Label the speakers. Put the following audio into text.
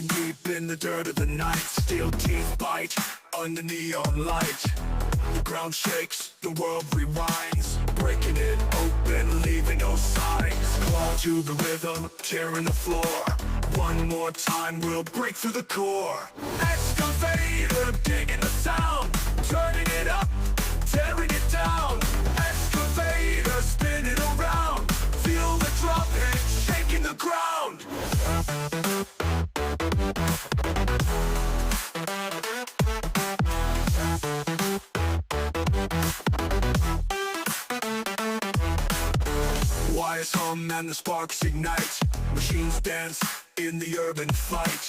Speaker 1: digging deep in the dirt of the night. Steel teeth bite under neon light. The ground shakes, the world rewinds, breaking it open, leaving no signs. Claw to the rhythm, tearing the floor. One more time, we'll break through the core. Excavator, digging the sound, turning it up, tearing it down. Excavator, spinning around, feel the drum hit, shaking the ground. Wires hum and the sparks ignite. Machines dance in the urban fight.